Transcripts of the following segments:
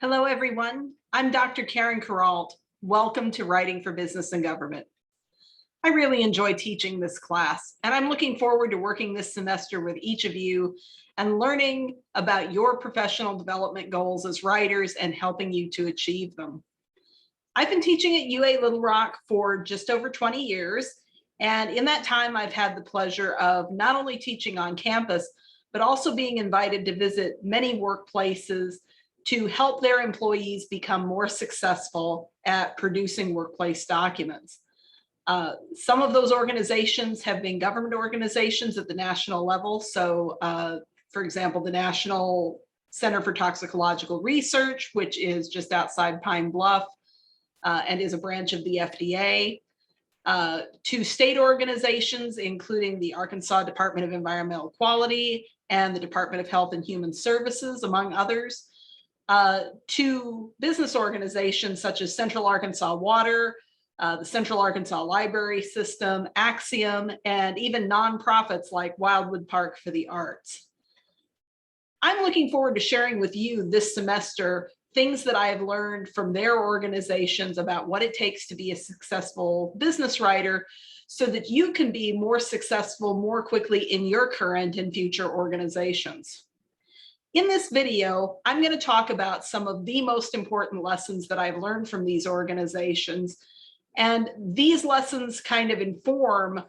Hello, everyone. I'm Dr. Karen Kuralt. Welcome to Writing for Business and Government. I really enjoy teaching this class, and I'm looking forward to working this semester with each of you and learning about your professional development goals as writers and helping you to achieve them. I've been teaching at UA Little Rock for just over 20 years, and in that time, I've had the pleasure of not only teaching on campus, but also being invited to visit many workplaces to help their employees become more successful at producing workplace documents. Some of those organizations have been government organizations at the national level. So, for example, the National Center for Toxicological Research, which is just outside Pine Bluff and is a branch of the FDA. To state organizations, including the Arkansas Department of Environmental Quality and the Department of Health and Human Services, among others. To business organizations such as Central Arkansas Water, the Central Arkansas Library System, Axiom, and even nonprofits like Wildwood Park for the Arts. I'm looking forward to sharing with you this semester things that I have learned from their organizations about what it takes to be a successful business writer so that you can be more successful more quickly in your current and future organizations. In this video, I'm going to talk about some of the most important lessons that I've learned from these organizations. And these lessons kind of inform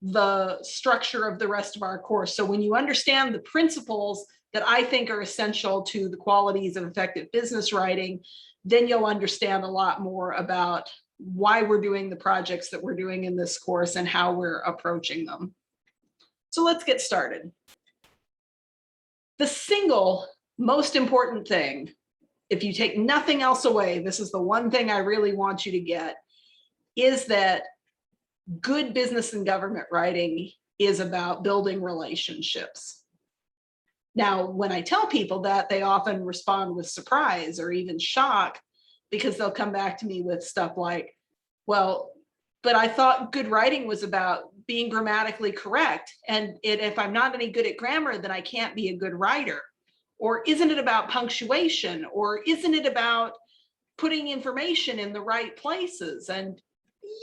the structure of the rest of our course. So when you understand the principles that I think are essential to the qualities of effective business writing, then you'll understand a lot more about why we're doing the projects that we're doing in this course and how we're approaching them. So let's get started. The single most important thing, if you take nothing else away, this is the one thing I really want you to get, is that good business and government writing is about building relationships. Now, when I tell people that, they often respond with surprise or even shock because they'll come back to me with stuff like, well, but I thought good writing was about being grammatically correct. And if I'm not any good at grammar, then I can't be a good writer. Or isn't it about punctuation? Or isn't it about putting information in the right places? And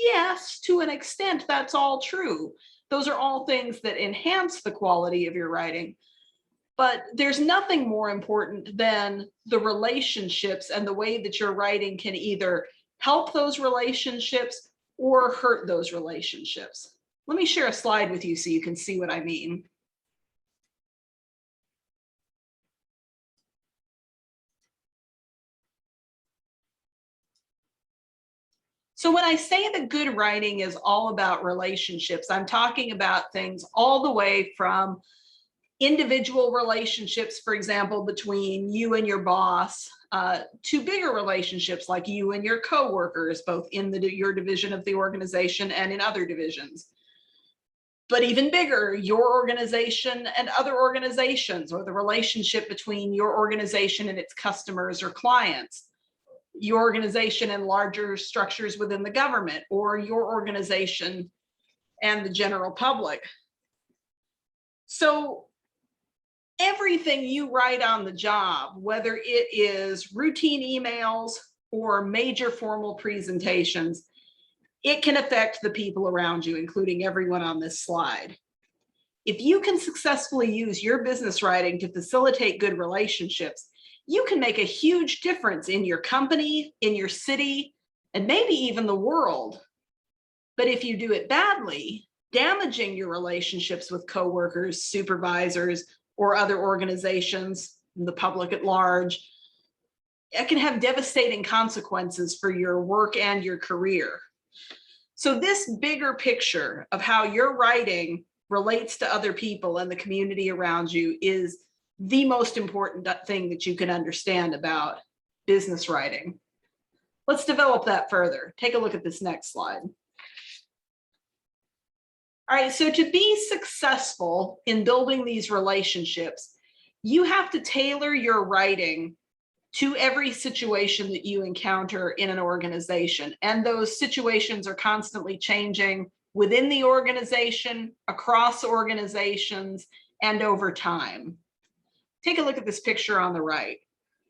yes, to an extent, that's all true. Those are all things that enhance the quality of your writing. But there's nothing more important than the relationships and the way that your writing can either help those relationships or hurt those relationships. Let me share a slide with you so you can see what I mean. So when I say that good writing is all about relationships, I'm talking about things all the way from individual relationships, for example, between you and your boss, to bigger relationships like you and your coworkers, both in your division of the organization and in other divisions. But even bigger, your organization and other organizations, or the relationship between your organization and its customers or clients, your organization and larger structures within the government, or your organization and the general public. So everything you write on the job, whether it is routine emails or major formal presentations, it can affect the people around you, including everyone on this slide. If you can successfully use your business writing to facilitate good relationships, you can make a huge difference in your company, in your city, and maybe even the world. But if you do it badly, damaging your relationships with coworkers, supervisors, or other organizations, the public at large, it can have devastating consequences for your work and your career. So this bigger picture of how your writing relates to other people and the community around you is the most important thing that you can understand about business writing. Let's develop that further. Take a look at this next slide. All right, so to be successful in building these relationships, you have to tailor your writing to every situation that you encounter in an organization. And those situations are constantly changing within the organization, across organizations, and over time. Take a look at this picture on the right.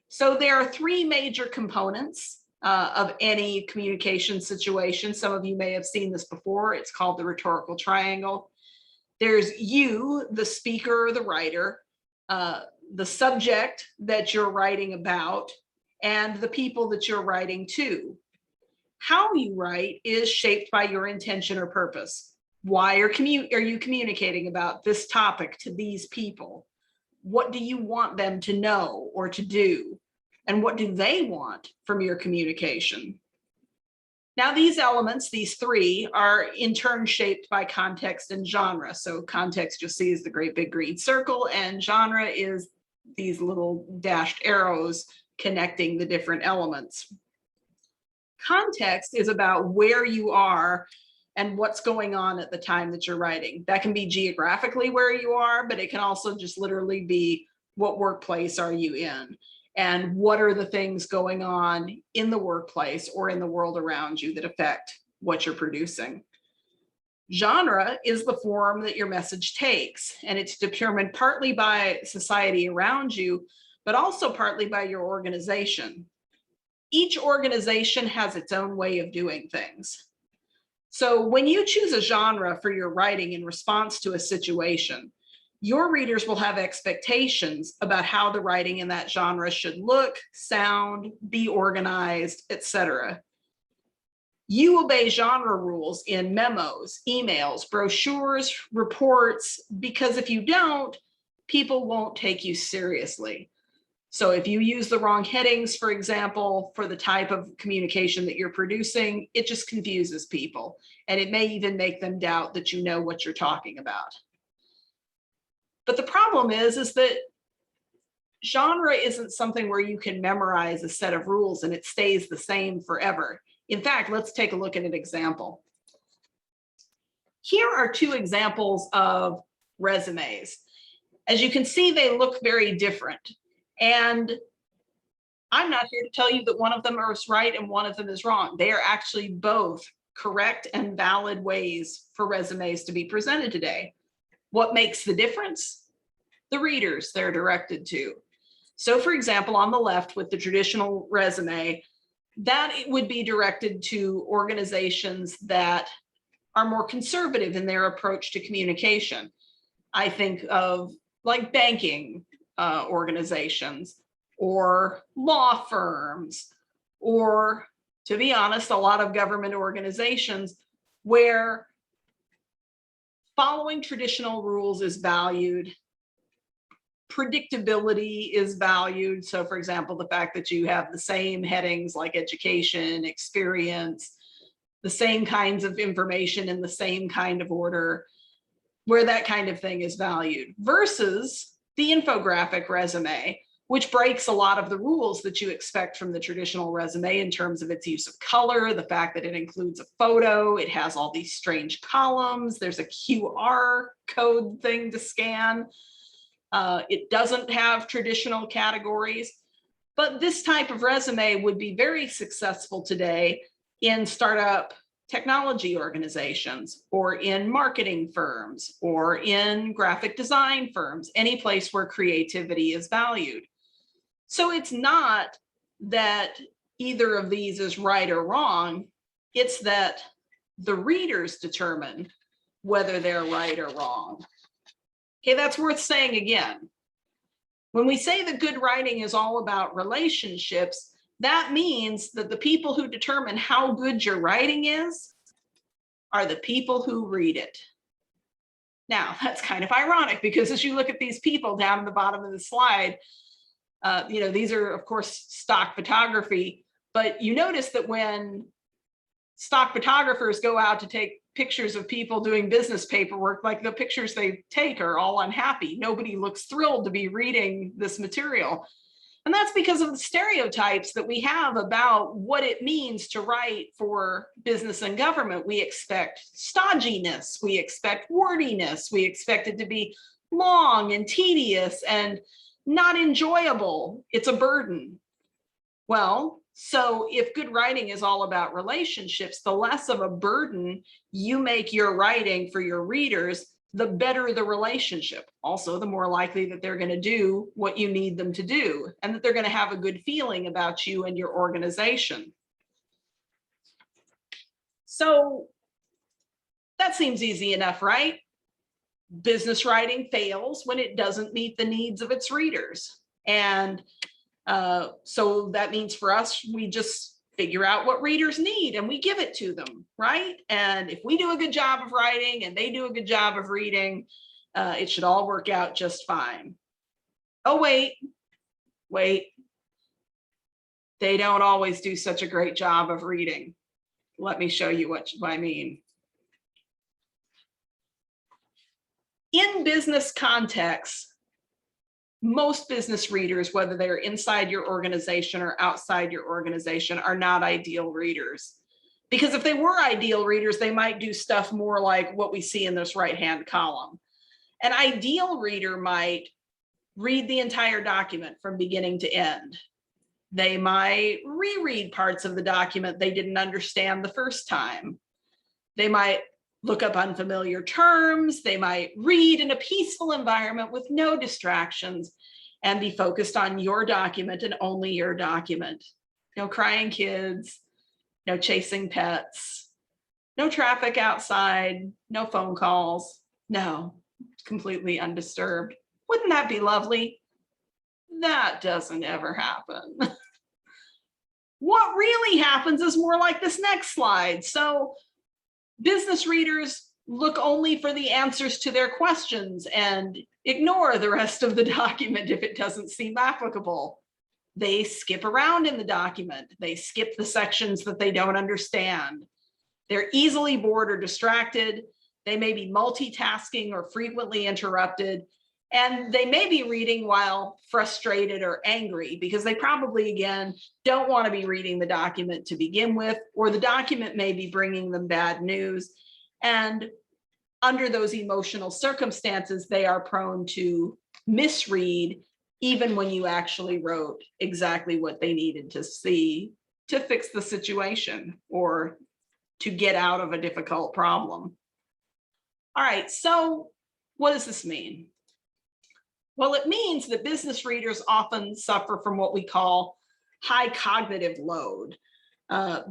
So there are three major components of any communication situation. Some of you may have seen this before. It's called the rhetorical triangle. There's you, the speaker or the writer, the subject that you're writing about, and the people that you're writing to. How you write is shaped by your intention or purpose. Why are you communicating about this topic to these people? What do you want them to know or to do? And what do they want from your communication? Now, these elements, these three, are in turn shaped by context and genre. So context, you'll see, is the great big green circle, and genre is these little dashed arrows connecting the different elements. Context is about where you are and what's going on at the time that you're writing. That can be geographically where you are, but it can also just literally be what workplace are you in, and what are the things going on in the workplace or in the world around you that affect what you're producing. Genre is the form that your message takes, and it's determined partly by society around you, but also partly by your organization. Each organization has its own way of doing things. So when you choose a genre for your writing in response to a situation, your readers will have expectations about how the writing in that genre should look, sound, be organized, etc. You obey genre rules in memos, emails, brochures, reports, because if you don't, people won't take you seriously. So if you use the wrong headings, for example, for the type of communication that you're producing, it just confuses people. And it may even make them doubt that you know what you're talking about. But the problem is that genre isn't something where you can memorize a set of rules and it stays the same forever. In fact, let's take a look at an example. Here are two examples of resumes. As you can see, they look very different. And I'm not here to tell you that one of them is right and one of them is wrong. They are actually both correct and valid ways for resumes to be presented today. What makes the difference? The readers they're directed to. So for example, on the left with the traditional resume, that it would be directed to organizations that are more conservative in their approach to communication. I think of like banking organizations or law firms, or to be honest, a lot of government organizations where following traditional rules is valued, predictability is valued. So for example, the fact that you have the same headings like education, experience, the same kinds of information in the same kind of order, where that kind of thing is valued, versus the infographic resume, which breaks a lot of the rules that you expect from the traditional resume in terms of its use of color, the fact that it includes a photo, it has all these strange columns, there's a QR code thing to scan. It doesn't have traditional categories, but this type of resume would be very successful today in startup technology organizations, or in marketing firms, or in graphic design firms, any place where creativity is valued. So it's not that either of these is right or wrong, it's that the readers determine whether they're right or wrong. Okay, that's worth saying again. When we say that good writing is all about relationships, that means that the people who determine how good your writing is are the people who read it. Now, that's kind of ironic, because as you look at these people down at the bottom of the slide, these are, of course, stock photography, but you notice that when stock photographers go out to take pictures of people doing business paperwork, like the pictures they take are all unhappy. Nobody looks thrilled to be reading this material. And that's because of the stereotypes that we have about what it means to write for business and government. We expect stodginess, we expect wordiness, we expect it to be long and tedious and not enjoyable. It's a burden. Well, so if good writing is all about relationships, the less of a burden you make your writing for your readers, the better the relationship. Also, the more likely that they're going to do what you need them to do, and that they're going to have a good feeling about you and your organization. So that seems easy enough, right? Business writing fails when it doesn't meet the needs of its readers. And so that means for us, we just figure out what readers need and we give it to them, right? And if we do a good job of writing and they do a good job of reading, it should all work out just fine. Oh, wait. They don't always do such a great job of reading. Let me show you what I mean. In business contexts, most business readers, whether they're inside your organization or outside your organization, are not ideal readers. Because if they were ideal readers, they might do stuff more like what we see in this right-hand column. An ideal reader might read the entire document from beginning to end. They might reread parts of the document they didn't understand the first time. They might look up unfamiliar terms. They might read in a peaceful environment with no distractions and be focused on your document and only your document. No crying kids, no chasing pets, no traffic outside, no phone calls. No, completely undisturbed. Wouldn't that be lovely? That doesn't ever happen. What really happens is more like this next slide. So business readers look only for the answers to their questions and ignore the rest of the document if it doesn't seem applicable. They skip around in the document. They skip the sections that they don't understand. They're easily bored or distracted. They may be multitasking or frequently interrupted. And they may be reading while frustrated or angry because they probably, again, don't want to be reading the document to begin with, or the document may be bringing them bad news. And under those emotional circumstances, they are prone to misread even when you actually wrote exactly what they needed to see to fix the situation or to get out of a difficult problem. All right, so what does this mean? Well, it means that business readers often suffer from what we call high cognitive load.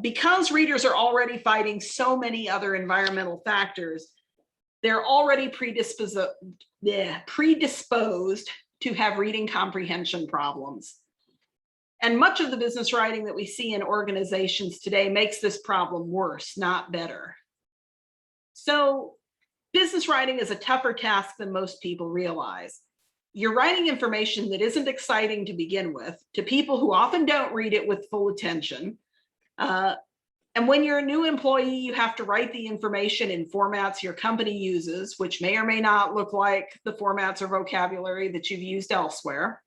Because readers are already fighting so many other environmental factors, they're already predisposed to have reading comprehension problems. And much of the business writing that we see in organizations today makes this problem worse, not better. So business writing is a tougher task than most people realize. You're writing information that isn't exciting to begin with to people who often don't read it with full attention. And when you're a new employee, you have to write the information in formats your company uses, which may or may not look like the formats or vocabulary that you've used elsewhere.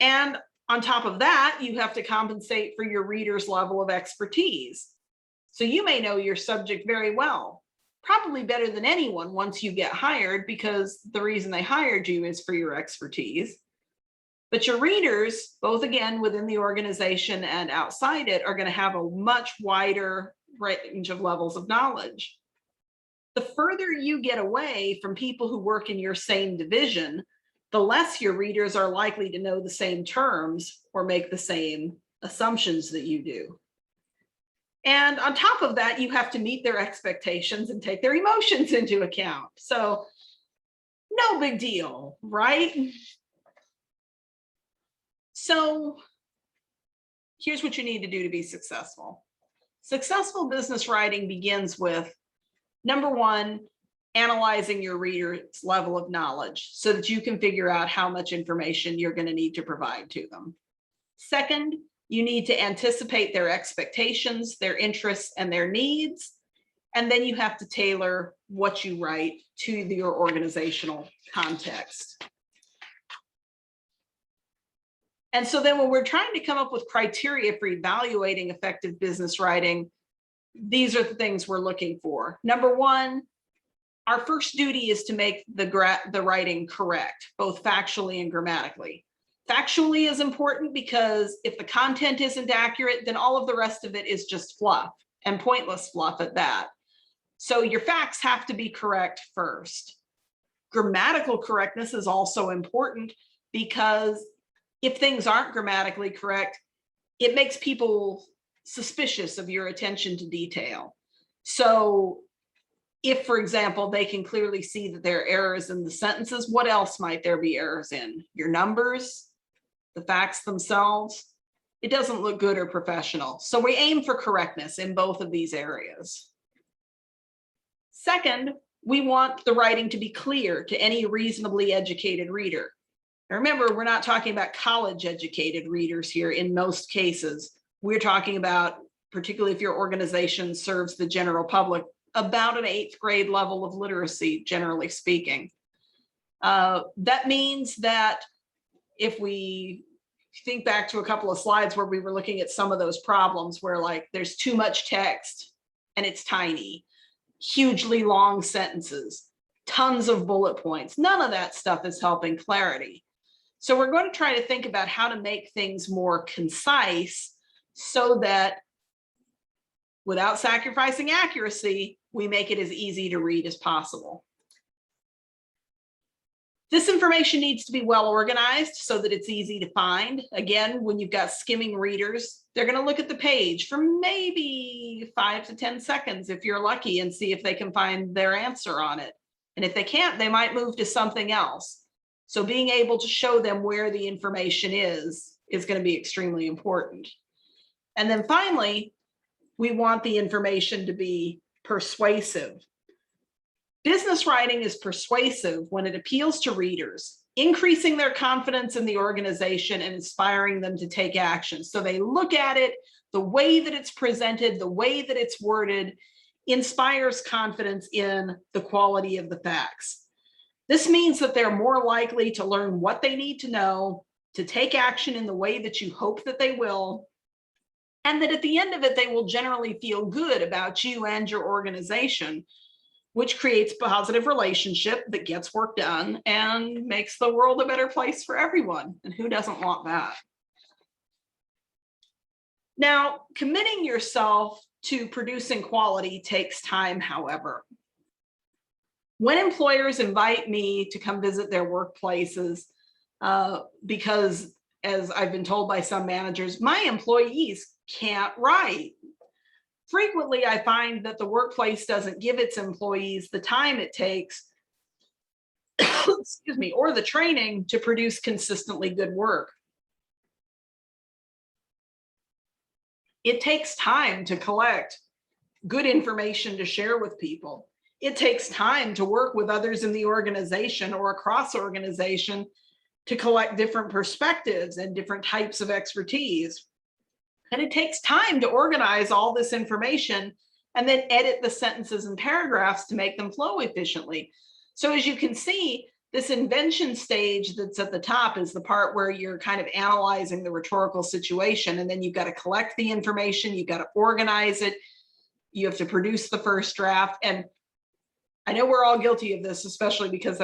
And on top of that, you have to compensate for your reader's level of expertise. So you may know your subject very well, probably better than anyone once you get hired, because the reason they hired you is for your expertise. But your readers, both again within the organization and outside it, are going to have a much wider range of levels of knowledge. The further you get away from people who work in your same division, the less your readers are likely to know the same terms or make the same assumptions that you do. And on top of that, you have to meet their expectations and take their emotions into account. So no big deal, right? So here's what you need to do to be successful. Successful business writing begins with, number one, analyzing your reader's level of knowledge so that you can figure out how much information you're going to need to provide to them. Second, you need to anticipate their expectations, their interests, and their needs. And then you have to tailor what you write to your organizational context. And so then when we're trying to come up with criteria for evaluating effective business writing, these are the things we're looking for. Number one, our first duty is to make the writing correct, both factually and grammatically. Factually is important because if the content isn't accurate, then all of the rest of it is just fluff, and pointless fluff at that. So your facts have to be correct first. Grammatical correctness is also important because if things aren't grammatically correct, it makes people suspicious of your attention to detail. So if, for example, they can clearly see that there are errors in the sentences, what else might there be errors in? Your numbers, the facts themselves. It doesn't look good or professional. So we aim for correctness in both of these areas. Second, we want the writing to be clear to any reasonably educated reader. Now remember, we're not talking about college educated readers here in most cases. We're talking about, particularly if your organization serves the general public, about an 8th grade level of literacy, generally speaking. That means that if we think back to a couple of slides where we were looking at some of those problems where like there's too much text and it's tiny, hugely long sentences, tons of bullet points, none of that stuff is helping clarity. So we're going to try to think about how to make things more concise so that without sacrificing accuracy, we make it as easy to read as possible. This information needs to be well organized so that it's easy to find. Again, when you've got skimming readers, they're going to look at the page for maybe 5 to 10 seconds if you're lucky and see if they can find their answer on it. And if they can't, they might move to something else. So being able to show them where the information is going to be extremely important. And then finally, we want the information to be persuasive. Business writing is persuasive when it appeals to readers, increasing their confidence in the organization and inspiring them to take action. So they look at it, the way that it's presented, the way that it's worded, inspires confidence in the quality of the facts. This means that they're more likely to learn what they need to know, to take action in the way that you hope that they will, and that at the end of it, they will generally feel good about you and your organization, which creates a positive relationship that gets work done and makes the world a better place for everyone. And who doesn't want that? Now, committing yourself to producing quality takes time, however. When employers invite me to come visit their workplaces, because as I've been told by some managers, my employees can't write. Frequently, I find that the workplace doesn't give its employees the time it takes, excuse me, or the training to produce consistently good work. It takes time to collect good information to share with people. It takes time to work with others in the organization or across organization to collect different perspectives and different types of expertise. And it takes time to organize all this information and then edit the sentences and paragraphs to make them flow efficiently. So as you can see, this invention stage that's at the top is the part where you're kind of analyzing the rhetorical situation, and then you've got to collect the information, you've got to organize it, you have to produce the first draft. And I know we're all guilty of this, especially because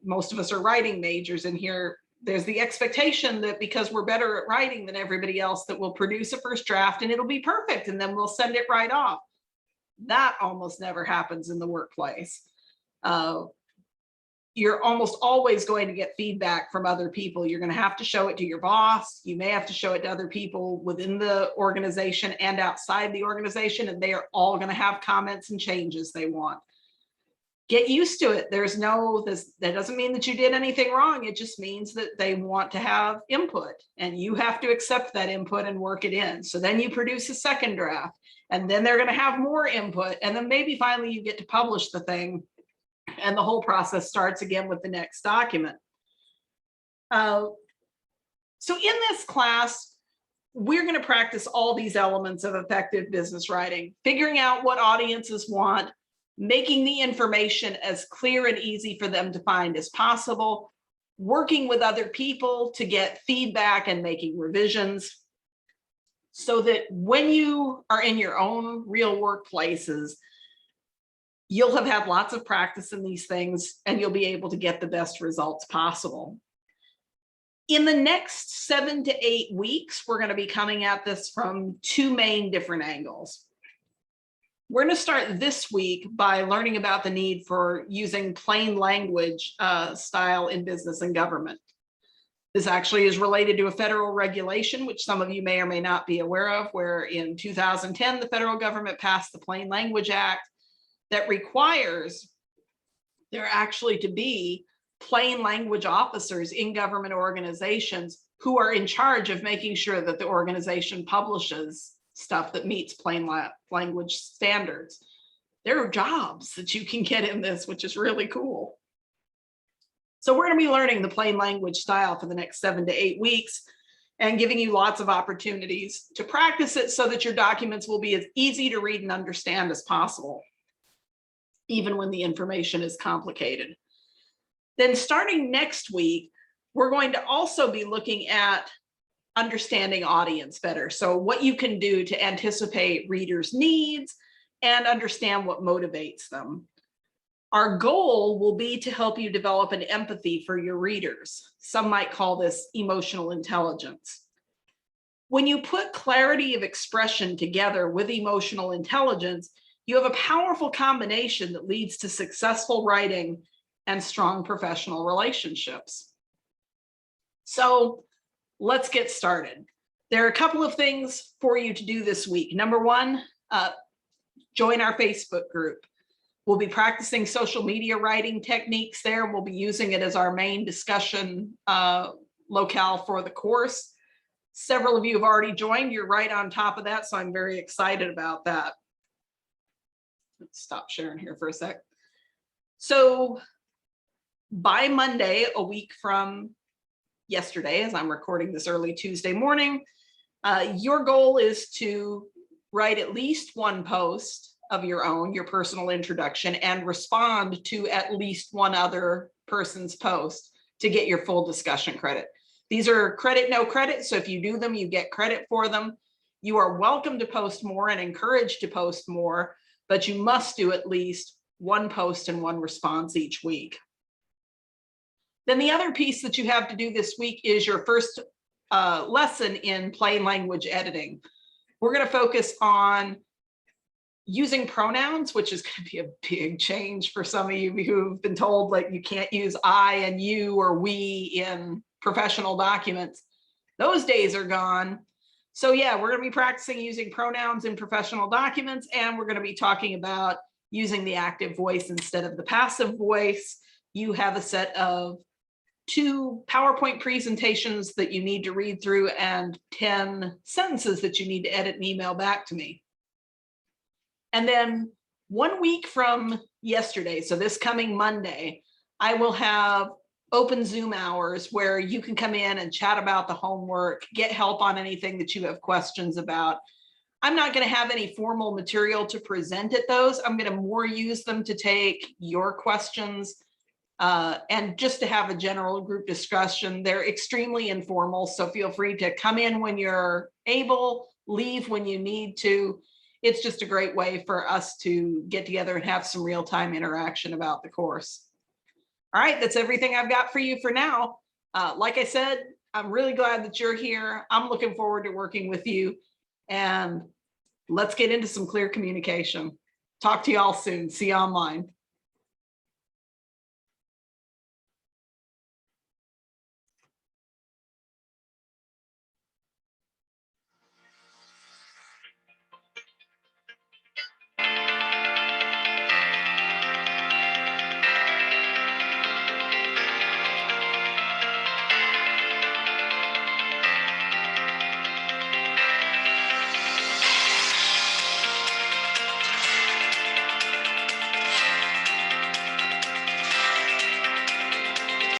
most of us are writing majors in here. There's the expectation that because we're better at writing than everybody else, that we'll produce a first draft and it'll be perfect and then we'll send it right off. That almost never happens in the workplace. You're almost always going to get feedback from other people. You're going to have to show it to your boss. You may have to show it to other people within the organization and outside the organization, and they are all going to have comments and changes they want. Get used to it. That doesn't mean that you did anything wrong. It just means that they want to have input and you have to accept that input and work it in. So then you produce a second draft and then they're going to have more input. And then maybe finally you get to publish the thing and the whole process starts again with the next document. So in this class, we're going to practice all these elements of effective business writing, figuring out what audiences want, making the information as clear and easy for them to find as possible, working with other people to get feedback and making revisions so that when you are in your own real workplaces, you'll have had lots of practice in these things and you'll be able to get the best results possible. In the next 7 to 8 weeks, we're going to be coming at this from 2 main different angles. We're going to start this week by learning about the need for using plain language style in business and government. This actually is related to a federal regulation, which some of you may or may not be aware of, where in 2010, the federal government passed the Plain Language Act that requires there actually to be plain language officers in government organizations who are in charge of making sure that the organization publishes stuff that meets plain language standards. There are jobs that you can get in this, which is really cool. So we're going to be learning the plain language style for the next 7 to 8 weeks and giving you lots of opportunities to practice it so that your documents will be as easy to read and understand as possible, even when the information is complicated. Then starting next week, we're going to also be looking at understanding audience better. So what you can do to anticipate readers' needs and understand what motivates them. Our goal will be to help you develop an empathy for your readers. Some might call this emotional intelligence. When you put clarity of expression together with emotional intelligence, you have a powerful combination that leads to successful writing and strong professional relationships. So let's get started. There are a couple of things for you to do this week. Number one, join our Facebook group. We'll be practicing social media writing techniques there. We'll be using it as our main discussion locale for the course. Several of you have already joined. You're right on top of that, so I'm very excited about that. Let's stop sharing here for a sec. So by Monday, a week from yesterday, as I'm recording this early Tuesday morning, your goal is to write at least one post of your own, your personal introduction, and respond to at least one other person's post to get your full discussion credit. These are credit, no credit, so if you do them, you get credit for them. You are welcome to post more and encouraged to post more, but you must do at least one post and one response each week. Then the other piece that you have to do this week is your first lesson in plain language editing. We're going to focus on using pronouns, which is going to be a big change for some of you who've been told like you can't use I and you or we in professional documents. Those days are gone. So yeah, we're going to be practicing using pronouns in professional documents, and we're going to be talking about using the active voice instead of the passive voice. You have a set of 2 PowerPoint presentations that you need to read through and 10 sentences that you need to edit and email back to me. And then 1 week from yesterday, so this coming Monday, I will have open Zoom hours where you can come in and chat about the homework, get help on anything that you have questions about. I'm not going to have any formal material to present at those. I'm going to more use them to take your questions and just to have a general group discussion. They're extremely informal, so feel free to come in when you're able, leave when you need to. It's just a great way for us to get together and have some real-time interaction about the course. All right, that's everything I've got for you for now. Like I said, I'm really glad that you're here. I'm looking forward to working with you, and let's get into some clear communication. Talk to you all soon. See you online.